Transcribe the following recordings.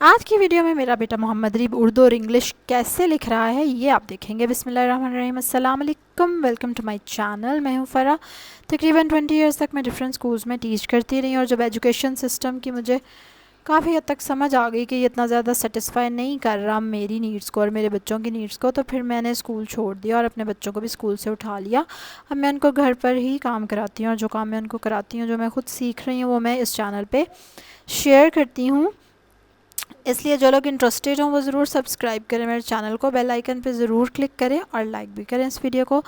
आज की वीडियो में मेरा बेटा मोहम्मद रीब उर्दू और इंग्लिश कैसे लिख रहा है ये आप देखेंगे। बिस्मिल्लाहिर्रहमानिर्रहीम, अस्सलाम वालेकुम, वेलकम टू माय चैनल। मैं हूँ फ़रा। तकरीबन 20 इयर्स तक मैं डिफरेंट स्कूल्स में टीच करती रही और जब एजुकेशन सिस्टम की मुझे काफ़ी हद तक समझ आ गई कि ये इतना ज़्यादा सेटिस्फाई नहीं कर रहा मेरी नीड्स को और मेरे बच्चों की नीड्स को, तो फिर मैंने स्कूल छोड़ दिया और अपने बच्चों को भी स्कूल से उठा लिया। अब मैं उनको घर पर ही काम कराती हूँ और जो काम मैं उनको कराती हूँ, जो मैं खुद सीख रही हूँ, वो मैं इस चैनल पर शेयर करती हूँ। इसलिए जो लोग इंटरेस्टेड हों वो ज़रूर सब्सक्राइब करें मेरे चैनल को, बेल आइकन पे ज़रूर क्लिक करें और लाइक भी करें इस वीडियो को।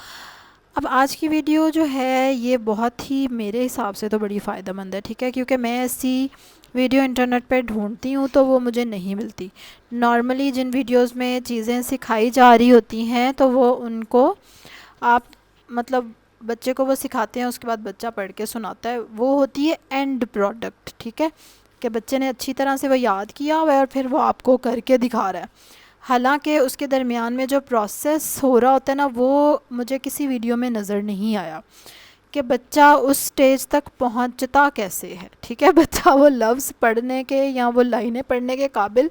अब आज की वीडियो जो है ये बहुत ही मेरे हिसाब से तो बड़ी फ़ायदेमंद है, ठीक है, क्योंकि मैं ऐसी वीडियो इंटरनेट पे ढूंढती हूँ तो वो मुझे नहीं मिलती। नॉर्मली जिन वीडियोस में चीज़ें सिखाई जा रही होती हैं तो वो उनको आप मतलब बच्चे को वो सिखाते हैं, उसके बाद बच्चा पढ़ के सुनाता है, वो होती है एंड प्रोडक्ट, ठीक है, कि बच्चे ने अच्छी तरह से वो याद किया हुआ है और फिर वो आपको करके दिखा रहा है। हालांकि उसके दरमियान में जो प्रोसेस हो रहा होता है ना, वो मुझे किसी वीडियो में नज़र नहीं आया कि बच्चा उस स्टेज तक पहुंचता कैसे है, ठीक है, बच्चा वो लफ्ज़ पढ़ने के या वो लाइनें पढ़ने के काबिल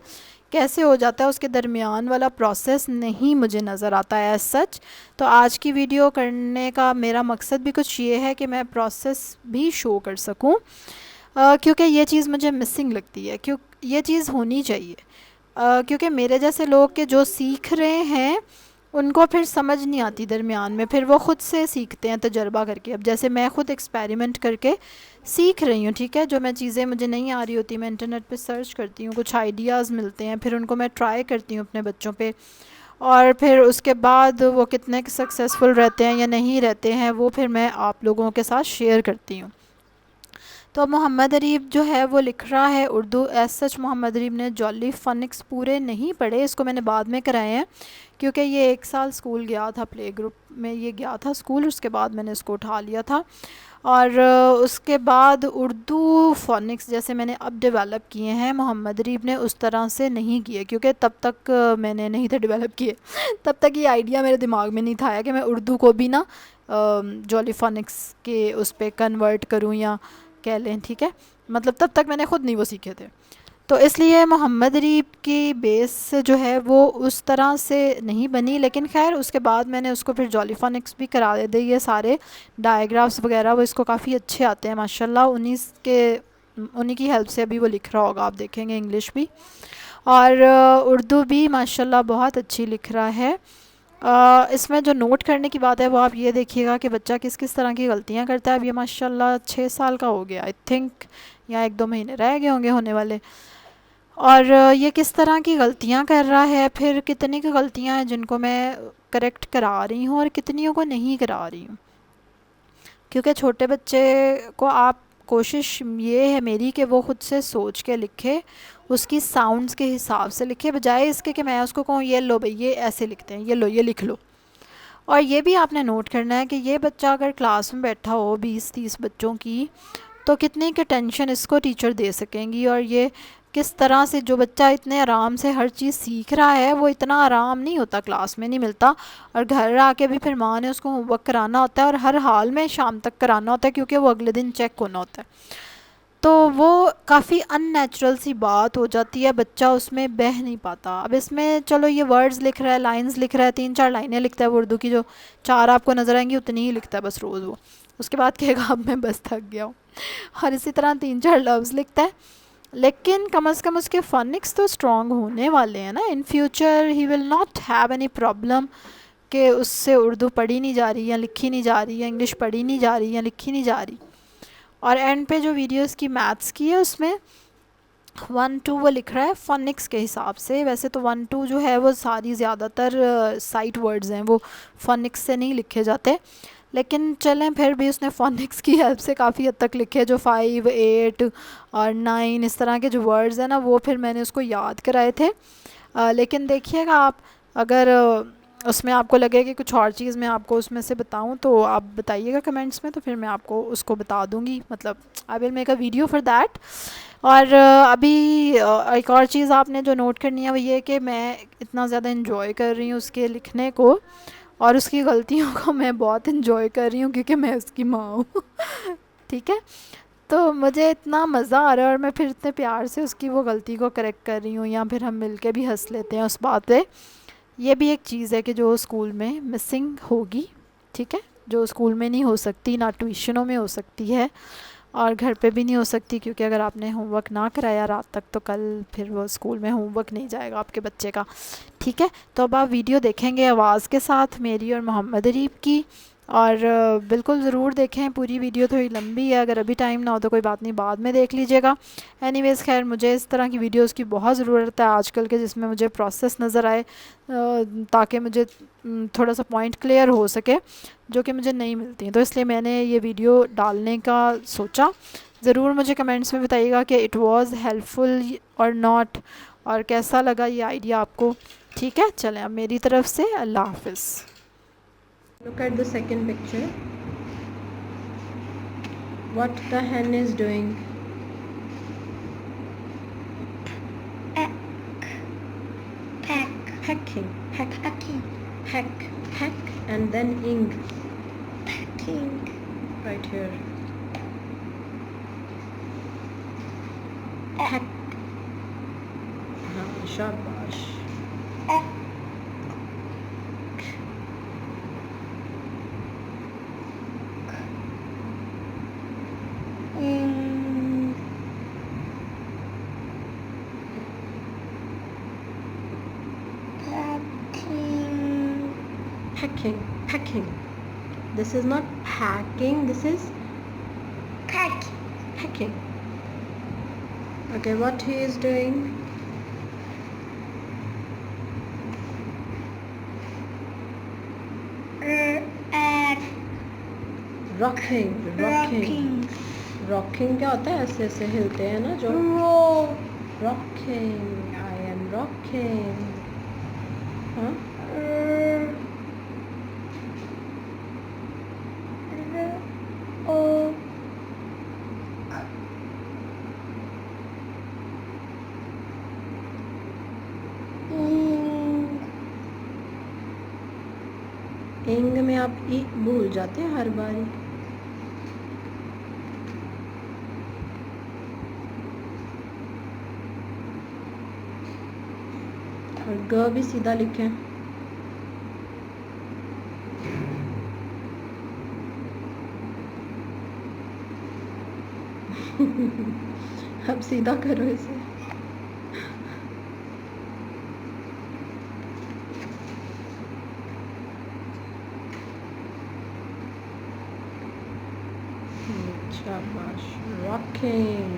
कैसे हो जाता है, उसके दरमियान वाला प्रोसेस नहीं मुझे नज़र आता है एज सच। तो आज की वीडियो करने का मेरा मकसद भी कुछ ये है कि मैं प्रोसेस भी शो कर सकूं, क्योंकि ये चीज़ मुझे मिसिंग लगती है, क्यों ये चीज़ होनी चाहिए। क्योंकि मेरे जैसे लोग के जो सीख रहे हैं उनको फिर समझ नहीं आती दरमियान में, फिर वो ख़ुद से सीखते हैं तजर्बा करके। अब जैसे मैं ख़ुद एक्सपेरिमेंट करके सीख रही हूँ, ठीक है, जो मैं चीज़ें मुझे नहीं आ रही होती मैं इंटरनेट पे सर्च करती हूँ, कुछ आइडियाज़ मिलते हैं, फिर उनको मैं ट्राई करती हूँ अपने बच्चों पे, और फिर उसके बाद वो कितने सक्सेसफुल रहते हैं या नहीं रहते हैं वो फिर मैं आप लोगों के साथ शेयर करती हूँ। तो मोहम्मद अरीब जो है वो लिख रहा है उर्दू। एज सच मोहम्मद अरीब ने जॉली फ़निक्स पूरे नहीं पढ़े, इसको मैंने बाद में कराए हैं क्योंकि ये 1 साल स्कूल गया था, प्ले ग्रुप में ये गया था स्कूल, उसके बाद मैंने इसको उठा लिया था। और उसके बाद उर्दू फ़ोनिक्स जैसे मैंने अब डेवलप किए हैं, मोहम्मद अरीब ने उस तरह से नहीं किए क्योंकि तब तक मैंने नहीं थे डेवलप किए तब तक ये आइडिया मेरे दिमाग में नहीं था आया कि मैं उर्दू को भी ना जॉली फ़ोनिक्स के उस पर कन्वर्ट करूँ या कह लें, ठीक है, मतलब तब तक मैंने ख़ुद नहीं वो सीखे थे। तो इसलिए मोहम्मद अरीब की बेस जो है वो उस तरह से नहीं बनी, लेकिन खैर उसके बाद मैंने उसको फिर जॉली फ़ोनिक्स भी करा दे। ये सारे डायग्राफ्स वगैरह वो इसको काफ़ी अच्छे आते हैं माशाल्लाह, उन्हीं की हेल्प से अभी वो लिख रहा होगा, आप देखेंगे इंग्लिश भी और उर्दू भी माशाल्लाह बहुत अच्छी लिख रहा है। इसमें जो नोट करने की बात है वो आप ये देखिएगा कि बच्चा किस किस तरह की गलतियाँ करता है। अब ये माशाल्लाह 6 साल का हो गया आई थिंक, या 1-2 महीने रह गए होंगे होने वाले, और ये किस तरह की गलतियाँ कर रहा है, फिर कितनी की गलतियाँ हैं जिनको मैं करेक्ट करा रही हूँ और कितनियों को नहीं करा रही हूँ। क्योंकि छोटे बच्चे को आप कोशिश ये है मेरी कि वो ख़ुद से सोच के लिखे, उसकी साउंड्स के हिसाब से लिखे, बजाय इसके कि मैं उसको कहूँ ये लो भाई ये ऐसे लिखते हैं, ये लो ये लिख लो। और ये भी आपने नोट करना है कि ये बच्चा अगर क्लास में बैठा हो 20-30 बच्चों की, तो कितने की टेंशन इसको टीचर दे सकेंगी, और ये किस तरह से जो बच्चा इतने आराम से हर चीज़ सीख रहा है वो इतना आराम नहीं होता, क्लास में नहीं मिलता, और घर आके भी फिर माँ ने उसको होमवर्क कराना होता है और हर हाल में शाम तक कराना होता है क्योंकि वो अगले दिन चेक होना होता है। तो वो काफ़ी अननेचुरल सी बात हो जाती है, बच्चा उसमें बह नहीं पाता। अब इसमें चलो ये वर्ड्स लिख रहा है, लाइंस लिख रहा है, 3-4 लाइनें लिखता है वो उर्दू की, जो 4 आपको नज़र आएंगी उतनी ही लिखता है बस रोज़ वो, उसके बाद कहेगा अब मैं बस थक गया हूँ और इसी तरह 3-4 लफ्ज़ लिखता है। लेकिन कम अज़ कम उसके फ़ोनिक्स तो स्ट्रॉन्ग होने वाले हैं ना, in future he will not have any problem कि उससे उर्दू पढ़ी नहीं जा रही या लिखी नहीं जा रही या इंग्लिश पढ़ी नहीं जा रही या लिखी नहीं जा रही। और एंड पे जो वीडियोस की मैथ्स की है उसमें 1-2 वो लिख रहा है फ़ोनिक्स के हिसाब से। वैसे तो 1-2 जो है वो सारी ज़्यादातर साइट वर्ड्स हैं, वो फ़ोनिक्स से नहीं लिखे जाते, लेकिन चलें फिर भी उसने फ़ोनिक्स की हेल्प से काफ़ी हद तक लिखे। जो 5, 8 और 9 इस तरह के जो वर्ड्स हैं ना वो फिर मैंने उसको याद कराए थे। लेकिन देखिएगा आप, अगर उसमें आपको लगे कि कुछ और चीज़ मैं आपको उसमें से बताऊं तो आप बताइएगा कमेंट्स में, तो फिर मैं आपको उसको बता दूंगी, मतलब I will make a video for that. और अभी एक और चीज़ आपने जो नोट करनी है वो ये कि मैं इतना ज़्यादा इन्जॉय कर रही हूँ उसके लिखने को, और उसकी गलतियों को मैं बहुत इन्जॉय कर रही हूँ क्योंकि मैं उसकी माँ हूँ ठीक है। तो मुझे इतना मज़ा आ रहा है और मैं फिर इतने प्यार से उसकी वो गलती को करेक्ट कर रही हूँ, या फिर हम मिलके भी हंस लेते हैं उस बात पे। ये भी एक चीज़ है कि जो स्कूल में मिसिंग होगी, ठीक है, जो स्कूल में नहीं हो सकती, ना ट्यूशनों में हो सकती है और घर पे भी नहीं हो सकती, क्योंकि अगर आपने होमवर्क ना कराया रात तक तो कल फिर वो स्कूल में होमवर्क नहीं जाएगा आपके बच्चे का। ठीक है, तो अब आप वीडियो देखेंगे आवाज़ के साथ मेरी और मोहम्मद अरीब की, और बिल्कुल ज़रूर देखें। पूरी वीडियो थोड़ी लंबी है, अगर अभी टाइम ना हो तो कोई बात नहीं, बाद में देख लीजिएगा। एनीवेज़ खैर, मुझे इस तरह की वीडियोस की बहुत ज़रूरत है आजकल के, जिसमें मुझे प्रोसेस नज़र आए, ताकि मुझे थोड़ा सा पॉइंट क्लियर हो सके, जो कि मुझे नहीं मिलती। तो इसलिए मैंने ये वीडियो डालने का सोचा। ज़रूर मुझे कमेंट्स में बताइएगा कि इट वाज़ हेल्पफुल और नॉट, और कैसा लगा ये आइडिया आपको। ठीक है, चलें अब मेरी तरफ से अल्लाह हाफ़िज़। Look at the second picture. What the hen is doing? Hacking. Hack, and then ing. Hacking. Right here. Hack. Shabash. Hacking. This is not hacking, this is hacking. Okay, what he is doing? Rocking. Rocking क्या होता है? ऐसे ऐसे हिलते हैं ना जो। Rocking. I am rocking. हाँ? इंग में आप ई भूल जाते हैं हर बारी। और ग भी सीधा लिखें। अब सीधा करो इसे। शाबाश। Rocking.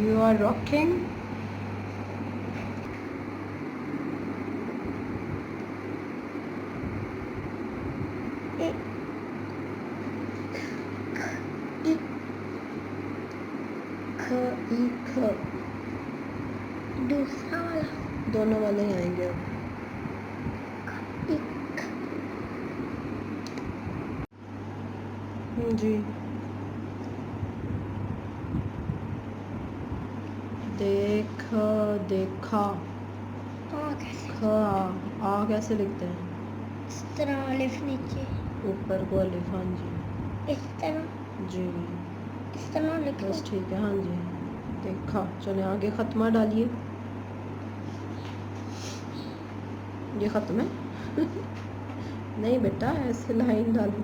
You are rocking. दूसरा वाला, दोनों वाले ही आएंगे अब। जी। देखा। आ कैसे लिखते हैं? इस तरह अलिफ नीचे, ऊपर को अलिफ। हाँ जी। इस तरह जी, इस तरह लिखो। बस ठीक है। हाँ जी, देखा। चले आगे खत्मा डालिए। ये खत्म है? नहीं बेटा, ऐसे लाइन डालो।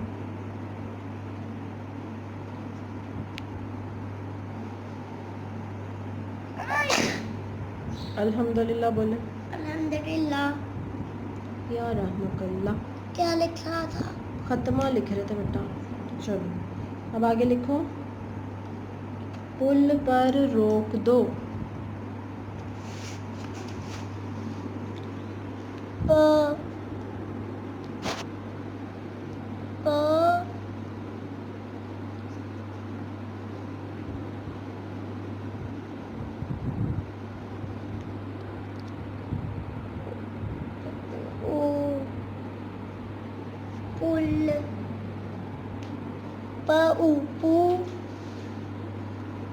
अल्हम्दुलिल्लाह बोले। अल्हम्दुलिल्लाह। या रहमकल्ला। क्या लिख रहा था? खत्मा लिख रहे थे बेटा। चलो अब आगे लिखो। पुल पर रोक दो। प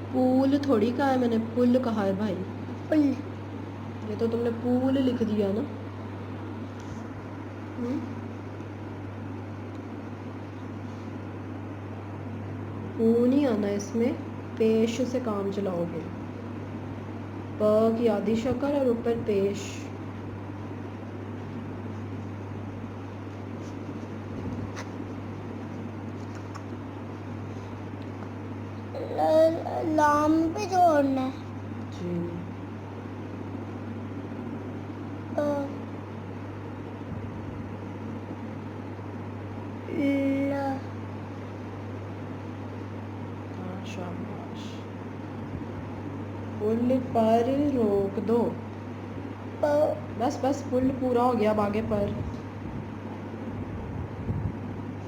पुल पूल थोड़ी कहा है मैंने, पुल कहा है भाई। पुल। ये तो तुमने पूल लिख दिया ना। पू नहीं आना इसमें, पेश से काम चलाओगे। प की आधी शक्ल और ऊपर पेश। लाम पे जोड़ना है। जी अ, ल हाँ शाबाश। पुल पर रोक दो। प बस बस पुल पूरा हो गया, अब आगे पर।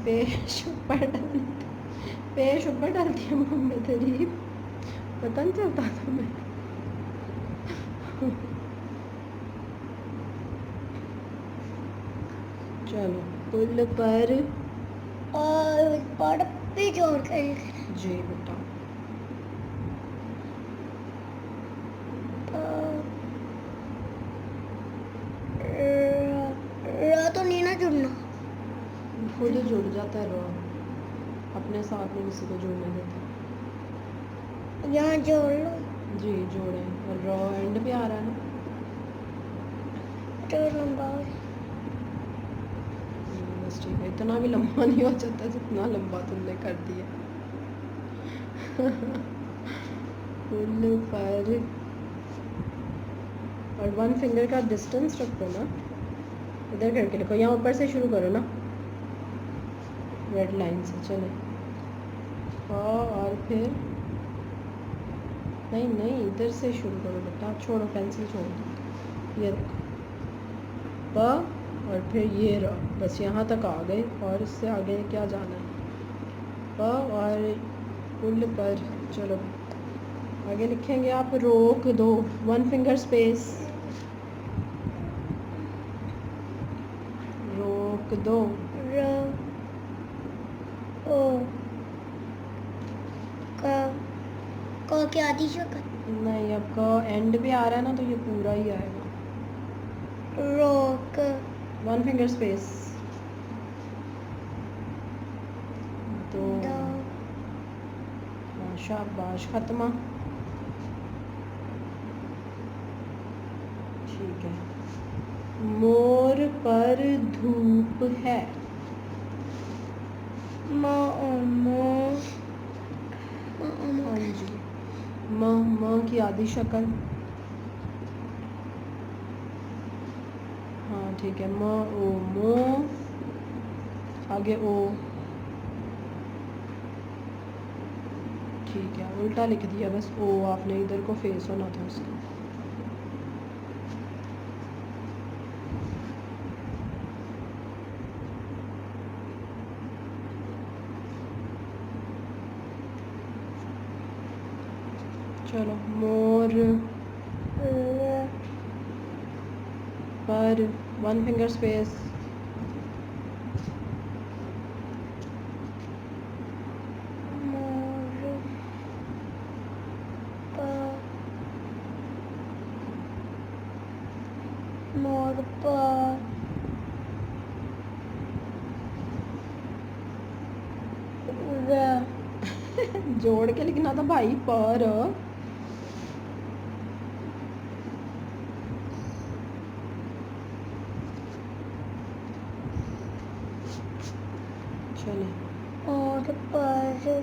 पेश ऊपर डाल, पेश ऊपर डाल दिया मोहम्मद अरीफ, पता नहीं चलता तुम्हें। चलो पुल पर। पर पे जोड़ कर लिखना है। जी बेटा। र तो नहीं ना जुड़ना। खुद जुड़ जाता है रो, अपने साथ में किसी को जुड़ने देता। यहाँ जोड़ लो। जी जोड़े, और रो एंड पे आ रहा है ना। तो लंबा हो जाए। बस ठीक है, इतना भी लंबा नहीं हो जाता जितना लंबा तुमने कर दिया। पुल पर, और 1 फिंगर का डिस्टेंस रखो ना, इधर करके लिखो, यहाँ ऊपर से शुरू करो ना, रेड लाइन से। चले और फिर नहीं नहीं, इधर से शुरू करो बेटा, छोड़ो पेंसिल छोड़ दो, ये रखो प, और फिर ये रहो, बस यहाँ तक आ गए, और इससे आगे क्या जाना है। प और पुल पर। चलो आगे लिखेंगे आप, रोक दो, 1 फिंगर स्पेस, रोक दो। र ओ क की आधी शक्ल। नहीं, आपका एंड पे आ रहा है ना, तो ये पूरा ही आएगा। रोक 1 फिंगर स्पेस, दो। द शाबाश, खत्मा। ठीक है। मोर पर धूप है। म हाँ जी, म की आधी शक्ल। हाँ ठीक है, म ओ मो, आगे ओ। ठीक है, उल्टा लिख दिया, बस ओ आपने इधर को फेस होना था उसका। चलो मोर पर 1 फिंगर स्पेस, मोर पर जोड़ के लिखना था भाई, पर। चले और पर ये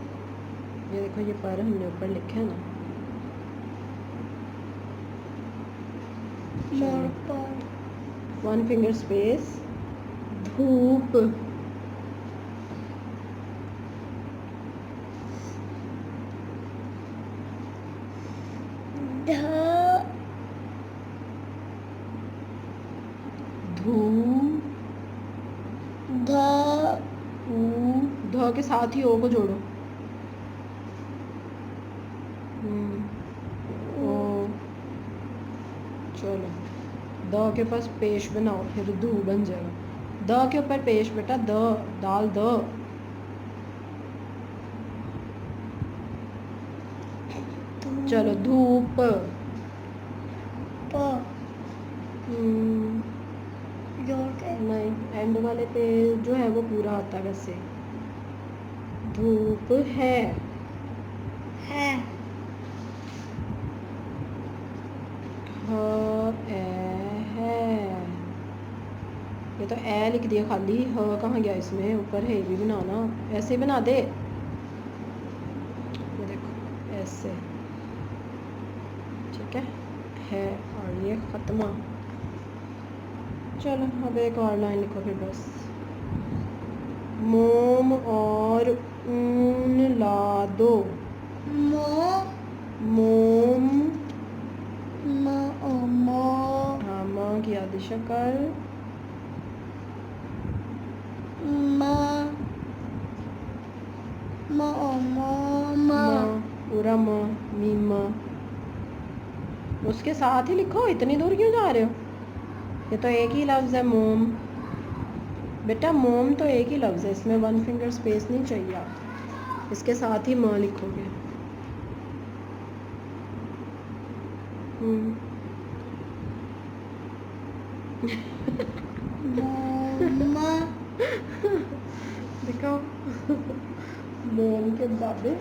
देखो, ये पर हमने ऊपर लिखा है ना। मोर पर 1 फिंगर स्पेस, धूप। ध धू, ध ऊ, ध के साथ ही ओ को जोड़ो। ओ। चलो द के पास पेश बनाओ, फिर धू बन जाएगा। द के ऊपर पेश बेटा, द दाल द। चलो धूप। प हम्म, जोड़ के नहीं, एंड वाले पे जो है वो पूरा आता है वैसे। धूप है। है ए है, ये तो ए लिख दिया खाली, ह कहाँ गया इसमें, ऊपर है भी बनाना, ऐसे ही बना दे, ये देखो ऐसे, ठीक है और ये ख़त्मा। चलो अब एक और लाइन लिखो फिर बस। मोम और ऊन ला दो। मोम, हाँ माँ की आधी शक्ल, पूरा माँ, मीमा, उसके साथ ही लिखो, इतनी दूर क्यों जा रहे हो, ये तो एक ही लफ्ज़ है मोम, बेटा मोम तो एक ही लफ्ज़ है, इसमें 1 फिंगर स्पेस नहीं चाहिए, आप इसके साथ ही माँ लिखोगे। दिखाओ मोम के बाबे।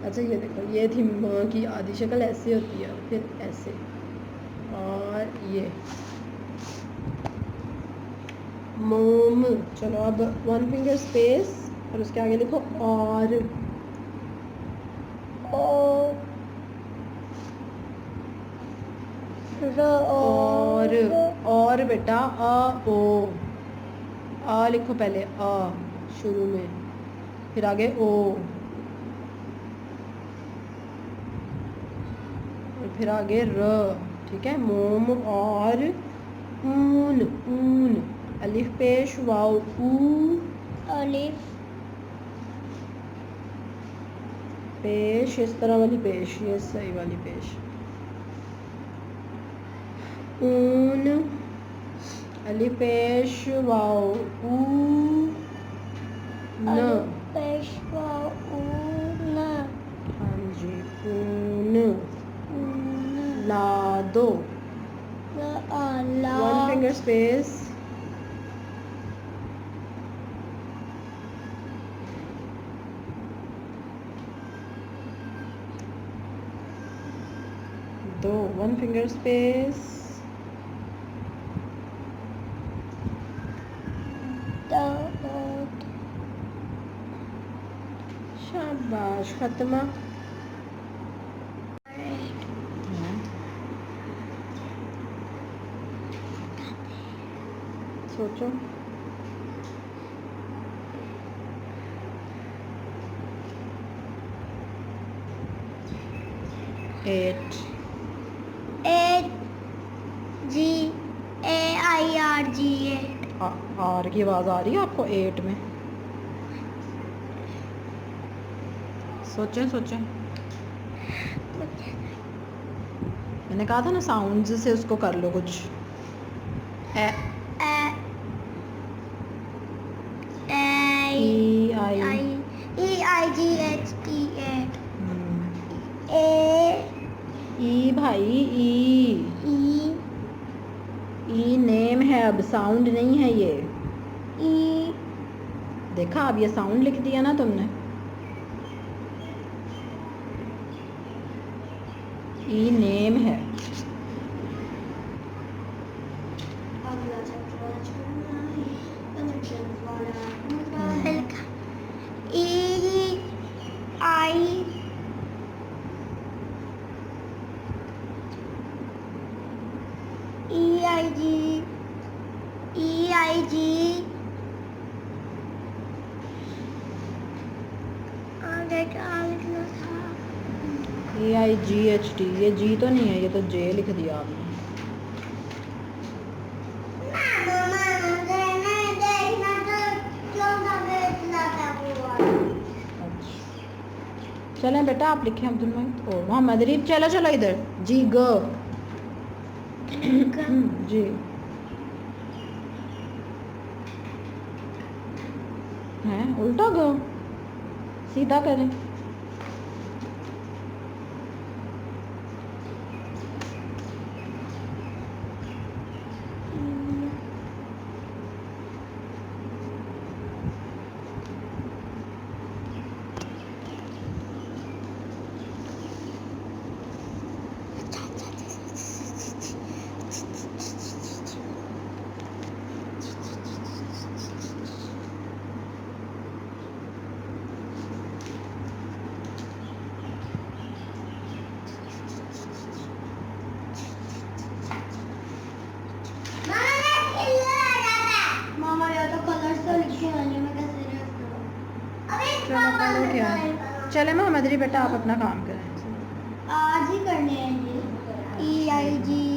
अच्छा ये देखो, ये थी माँ की आधी शक्ल, ऐसे होती है, फिर ऐसे, और ये मोम। चलो अब 1 फिंगर स्पेस और उसके आगे लिखो और और बेटा अ ओ, आ लिखो पहले, आ शुरू में, फिर आगे ओ, और फिर आगे र, ठीक है। मोम और ऊन, ऊन, अलिफ पेश वाओ ऊ, अलिफ पेश इस तरह वाली पेश, ये सही वाली पेश, ऊन, अलिफ पेश वाओ ऊ न, हाँ जी, ऊन ला दो, 1 फिंगर स्पेस, दो 1 फिंगर स्पेस, शाबाश, खत्मा। सोचो, एट, आर की आवाज़ आ रही है आपको एट में? सोचें सोचें, मैंने कहा था ना साउंड्स से उसको कर लो कुछ। ए, ई भाई, ई नेम है, अब साउंड नहीं है ये, देखा, अब ये साउंड लिख दिया ना तुमने, ई नेम है। AIGHT, ये जी तो नहीं है, ये तो जे लिख दिया आपने। चलें बेटा, आप लिखें अब्दुल मजीद और मोहम्मद रीफ, चलो चलो इधर, जी ग, जी हैं, उल्टा ग, सीधा करें, या तो कलर्स तो लिखे वाले मैं कैसे रेफ करूं? चलो पढ़ो क्या है। चले मोहम्मद अली बेटा आप अपना काम करें। आज ही करने हैं ये EIGHT